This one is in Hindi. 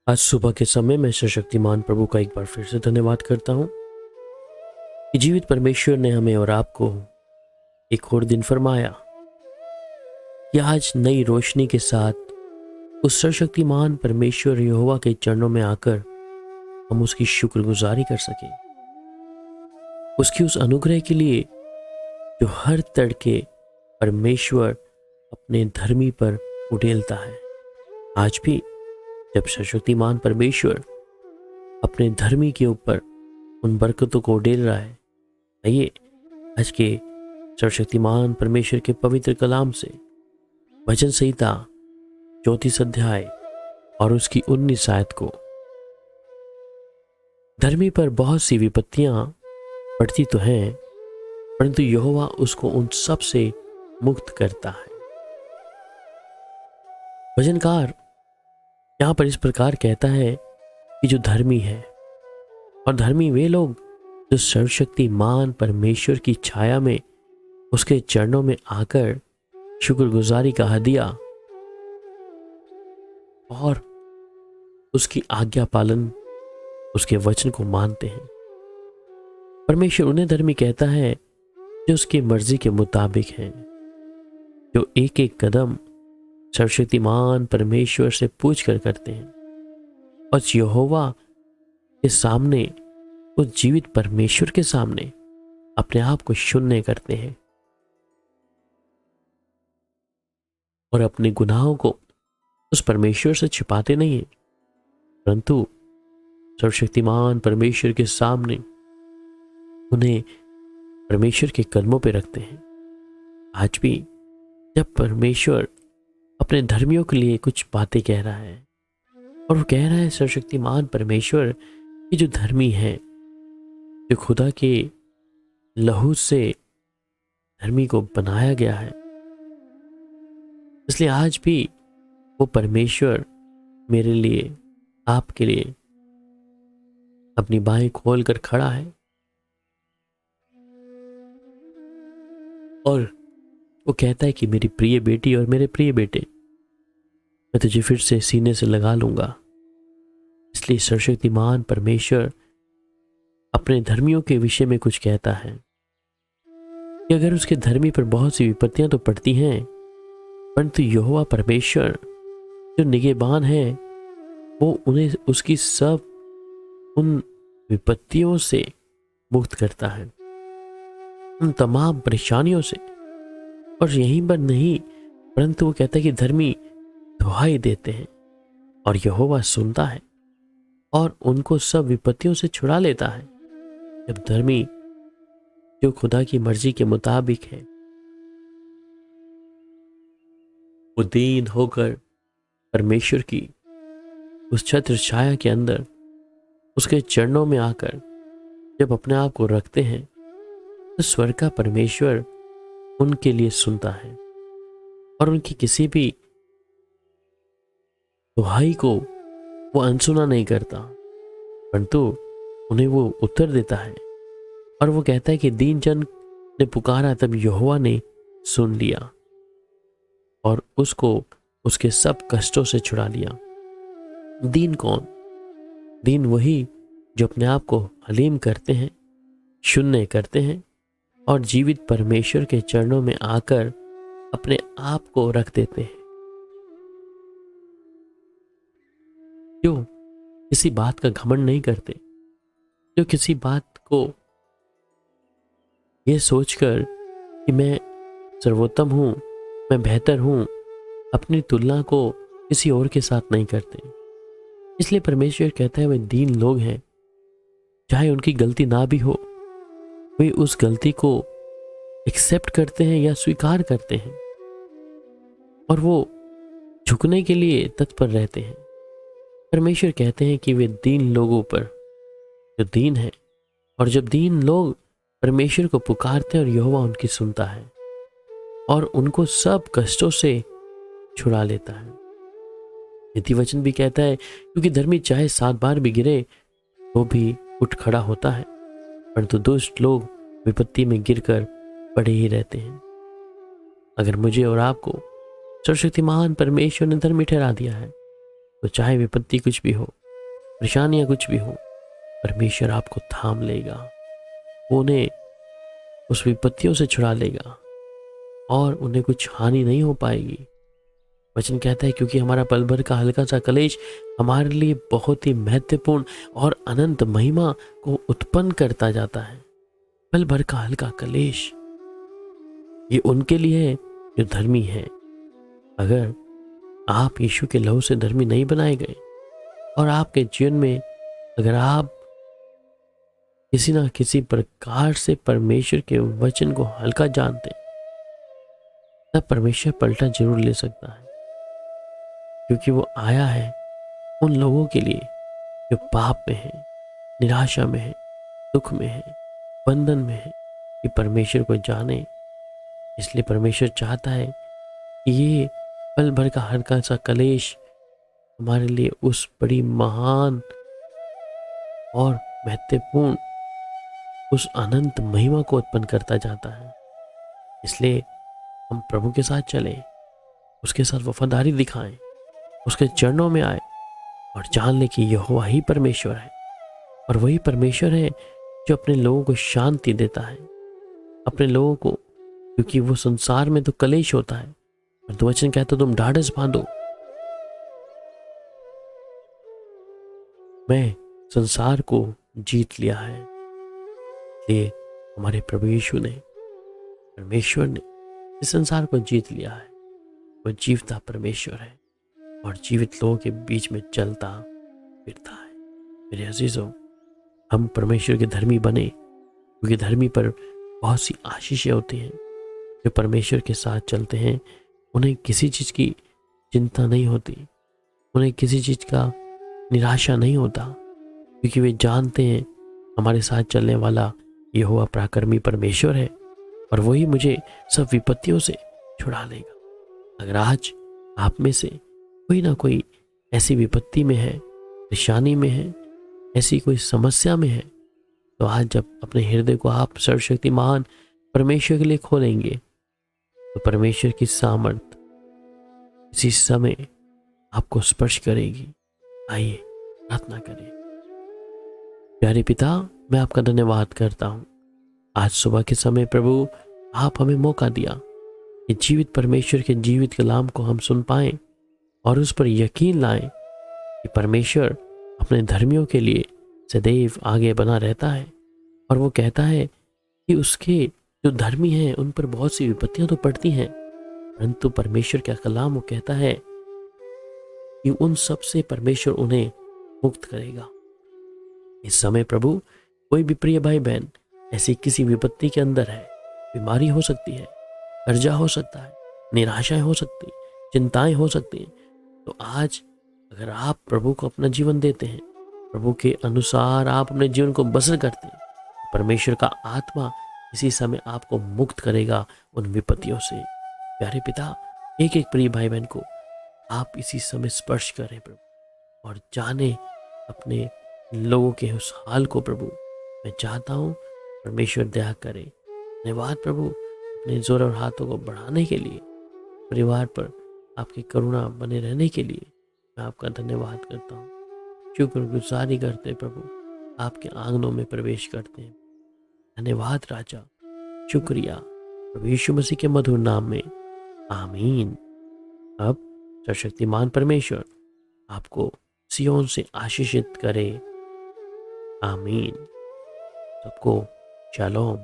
आज सुबह के समय मैं सर्वशक्तिमान प्रभु का एक बार फिर से धन्यवाद करता हूँ कि जीवित परमेश्वर ने हमें और आपको एक और दिन फरमाया कि आज नई रोशनी के साथ उस सर्वशक्तिमान परमेश्वर यहोवा के चरणों में आकर हम उसकी शुक्रगुजारी कर सकें, उसकी उस अनुग्रह के लिए जो हर तड़के परमेश्वर अपने धर्मी पर उड़ेलता है। आज भी जब सर्वशक्तिमान परमेश्वर अपने धर्मी के ऊपर उन बरकतों को उड़ेल रहा है, आइए आज के सर्वशक्तिमान परमेश्वर के पवित्र कलाम से भजन संहिता 34 अध्याय और उसकी 19 आयत को। धर्मी पर बहुत सी विपत्तियां पड़ती तो हैं, परंतु यहोवा उसको उन सब से मुक्त करता है। भजनकार यहां पर इस प्रकार कहता है कि जो धर्मी है, और धर्मी वे लोग जो सर्वशक्तिमान परमेश्वर की छाया में उसके चरणों में आकर शुक्रगुजारी का हदिया और उसकी आज्ञा पालन, उसके वचन को मानते हैं। परमेश्वर उन्हें धर्मी कहता है जो उसकी मर्जी के मुताबिक हैं, जो एक एक कदम सर्वशक्तिमान परमेश्वर से पूछ कर करते हैं और यहोवा के सामने, उस जीवित परमेश्वर के सामने अपने आप को शून्य करते हैं और अपने गुनाहों को उस परमेश्वर से छिपाते नहीं हैं, परंतु सर्वशक्तिमान परमेश्वर के सामने उन्हें परमेश्वर के कदमों पे रखते हैं। आज भी जब परमेश्वर अपने धर्मियों के लिए कुछ बातें कह रहा है और वो कह रहा है सर्वशक्तिमान परमेश्वर की जो धर्मी है, जो खुदा के लहू से धर्मी को बनाया गया है, इसलिए आज भी वो परमेश्वर मेरे लिए, आपके लिए अपनी बाहें खोल कर खड़ा है और वो कहता है कि मेरी प्रिय बेटी और मेरे प्रिय बेटे, मैं तुझे फिर से सीने से लगा लूंगा। इसलिए सर्वशक्तिमान परमेश्वर अपने धर्मियों के विषय में कुछ कहता है कि अगर उसके धर्मी पर बहुत सी विपत्तियां तो पड़ती हैं, परंतु यहोवा परमेश्वर जो निगहबान है, वो उन्हें उसकी सब उन विपत्तियों से मुक्त करता है, उन तमाम परेशानियों से। और यहीं पर नहीं, परंतु वो कहता है कि धर्मी दुहाई देते हैं और यहोवा सुनता है और उनको सब विपत्तियों से छुड़ा लेता है। जब धर्मी जो खुदा की मर्जी के मुताबिक है, वो दीन होकर परमेश्वर की उस छत्र छाया के अंदर उसके चरणों में आकर जब अपने आप को रखते हैं, तो स्वर्ग का परमेश्वर उनके लिए सुनता है और उनकी किसी भी दुहाई को वो अनसुना नहीं करता, परंतु उन्हें वो उत्तर देता है। और वो कहता है कि दीन जन ने पुकारा, तब यहोवा ने सुन लिया और उसको उसके सब कष्टों से छुड़ा लिया। दीन कौन? दीन वही जो अपने आप को हलीम करते हैं, शून्य करते हैं और जीवित परमेश्वर के चरणों में आकर अपने आप को रख देते हैं, जो किसी बात का घमंड नहीं करते, जो किसी बात को यह सोचकर कि मैं सर्वोत्तम हूं, मैं बेहतर हूं, अपनी तुलना को किसी और के साथ नहीं करते। इसलिए परमेश्वर कहता है वे दीन लोग हैं, चाहे उनकी गलती ना भी हो, वे उस गलती को एक्सेप्ट करते हैं या स्वीकार करते हैं और वो झुकने के लिए तत्पर रहते हैं। परमेश्वर कहते हैं कि वे दीन लोगों पर जो दीन है, और जब दीन लोग परमेश्वर को पुकारते हैं और यहोवा उनकी सुनता है और उनको सब कष्टों से छुड़ा लेता है। नीति वचन भी कहता है क्योंकि धर्मी चाहे 7 बार भी गिरे तो भी उठ खड़ा होता है, परंतु दुष्ट लोग विपत्ति में गिरकर पड़े ही रहते हैं। अगर मुझे और आपको सर्वशक्तिमान परमेश्वर ने धर्मी ठहरा दिया है, तो चाहे विपत्ति कुछ भी हो, परेशानियां कुछ भी हो, परमेश्वर आपको थाम लेगा। वो उन्हें उस विपत्तियों से छुड़ा लेगा और उन्हें कुछ हानि नहीं हो पाएगी। वचन कहता है क्योंकि हमारा पल भर का हल्का सा कलेश हमारे लिए बहुत ही महत्वपूर्ण और अनंत महिमा को उत्पन्न करता जाता है। पल भर का हल्का कलेश ये उनके लिए है जो धर्मी है। अगर आप यीशु के लहू से धर्मी नहीं बनाए गए और आपके जीवन में अगर आप किसी ना किसी प्रकार से परमेश्वर के वचन को हल्का जानते, तब परमेश्वर पलटा जरूर ले सकता है, क्योंकि वो आया है उन लोगों के लिए जो पाप में है, निराशा में है, दुख में है, बंधन में है, कि परमेश्वर को जाने। इसलिए परमेश्वर चाहता है कि ये पल भर का हल्का सा कलेश हमारे लिए उस बड़ी महान और महत्वपूर्ण उस अनंत महिमा को उत्पन्न करता जाता है। इसलिए हम प्रभु के साथ चलें, उसके साथ वफादारी दिखाएं, उसके चरणों में आए और जान ले कि यहोवा ही परमेश्वर है। और वही परमेश्वर है जो अपने लोगों को शांति देता है, अपने लोगों को, क्योंकि वो संसार में तो कलेश होता है, पर तो वचन कहता तुम ढाढ़स बांधो। मैं संसार को जीत लिया है। इसलिए हमारे प्रभु यीशु ने, परमेश्वर ने इस संसार को जीत लिया है। वो जीवता परमेश्वर है और जीवित लोगों के बीच में चलता फिरता है। मेरे अजीजों, हम परमेश्वर के धर्मी बने, क्योंकि धर्मी पर बहुत सी आशीषें होती हैं। जो परमेश्वर के साथ चलते हैं उन्हें किसी चीज़ की चिंता नहीं होती, उन्हें किसी चीज़ का निराशा नहीं होता, क्योंकि वे जानते हैं हमारे साथ चलने वाला यहोवा पराक्रमी परमेश्वर है और वही मुझे सब विपत्तियों से छुड़ा लेगा। अगर आज आप में से कोई ना कोई ऐसी विपत्ति में है, परेशानी में है, ऐसी कोई समस्या में है, तो आज जब अपने हृदय को आप सर्वशक्तिमान परमेश्वर के लिए खोलेंगे तो परमेश्वर की सामर्थ इसी समय आपको स्पर्श करेगी। आइए प्रार्थना करें। प्यारे पिता, मैं आपका धन्यवाद करता हूँ। आज सुबह के समय प्रभु आप हमें मौका दिया कि जीवित परमेश्वर के जीवित कलाम को हम सुन पाएं और उस पर यकीन लाएं कि परमेश्वर अपने धर्मियों के लिए सदैव आगे बना रहता है। और वो कहता है कि उसके जो धर्मी हैं उन पर बहुत सी विपत्तियां तो पड़ती हैं, परंतु परमेश्वर का कलाम वो कहता है कि उन सब से परमेश्वर उन्हें मुक्त करेगा। इस समय प्रभु कोई भी प्रिय भाई बहन ऐसी किसी विपत्ति के अंदर है, बीमारी हो सकती है, कर्जा हो सकता है, निराशाएं हो सकती, चिंताएं हो सकती हैं, तो आज अगर आप प्रभु को अपना जीवन देते हैं, प्रभु के अनुसार आप अपने जीवन को बसर करते हैं, परमेश्वर का आत्मा इसी समय आपको मुक्त करेगा उन विपत्तियों से। प्यारे पिता, एक एक प्रिय भाई बहन को आप इसी समय स्पर्श करें प्रभु और जाने अपने लोगों के उस हाल को। प्रभु मैं चाहता हूँ परमेश्वर दया करे। धन्यवाद प्रभु अपने जोर और हाथों को बढ़ाने के लिए, परिवार पर आपकी करुणा बने रहने के लिए मैं आपका धन्यवाद करता हूँ। शुक्रगुजारी करते प्रभु आपके आंगनों में प्रवेश करते हैं। धन्यवाद राजा, शुक्रिया प्रभु यीशु मसीह के मधुर नाम में, आमीन। अब सर्वशक्तिमान परमेश्वर आपको सियोन से आशीषित करे। आमीन। सबको शालोम।